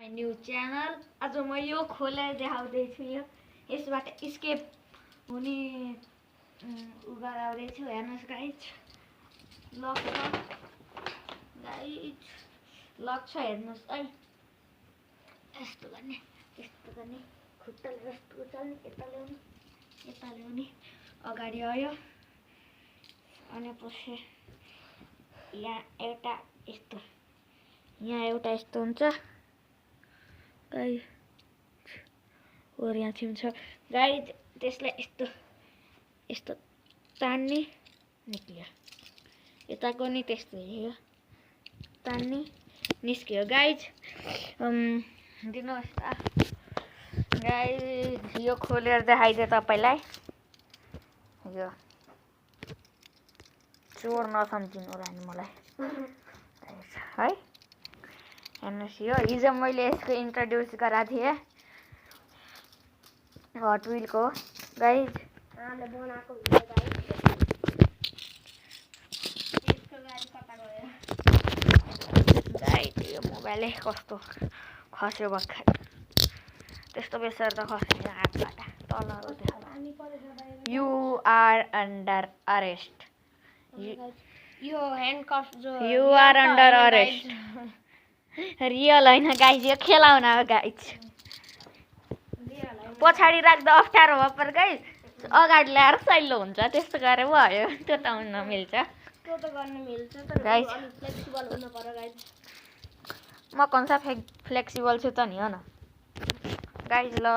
new channel आज म यो खोलेर देखाउँदैछु यो यसबाट स्केप हुने उ गराउँदैछु हेर्नुहोस् गाइज लक छ गाइज लक छ हेर्नुहोस् है यस्तो गर्ने खुट्टाले यस्तो उचाल्ने यता ल्याउने अगाडि आयो अनि पछि यहाँ एउटा यस्तो हुन्छ गाइज और यहाँ छिन्छ गाइज त्यसलाई यस्तो तान्ने निस्कियो यताको नि त्यस्तै हो तान्ने निस्कियो गाइज दिनुहोस् त गाइज यो खोलेर देखाइदिए तपाईलाई यो चोर नसम्झिनु होला नि मलाई है हेर्नुहोस् यो हिजो मैले यसको इन्ट्रोड्युस गराएको थिएँ हट व्हीलको गाइज बनाएको गाइज यो मोबाइलै कस्तो खस्यो भर्खर त्यस्तो बेसर त खस्यो हातबाट तल यु आर अन्डर अरेस्ट यो ह्यान्डकफ जो you are under arrest real होइन गाइज यो खेलाउन हो गाइज पछाडि राख्दा अप्ठ्यारो भयो पर गाइज अगाडि ल्याएर सहिलो हुन्छ त्यस्तो गरे भयो त्यो त हुन मिल्छ त्यो त गर्न मिल्छ तर गाइज अलि फ्लेक्सिबल हुन पर्यो गाइज म कन्सा फ्लेक्सिबल छु त नि हो न गाइज ल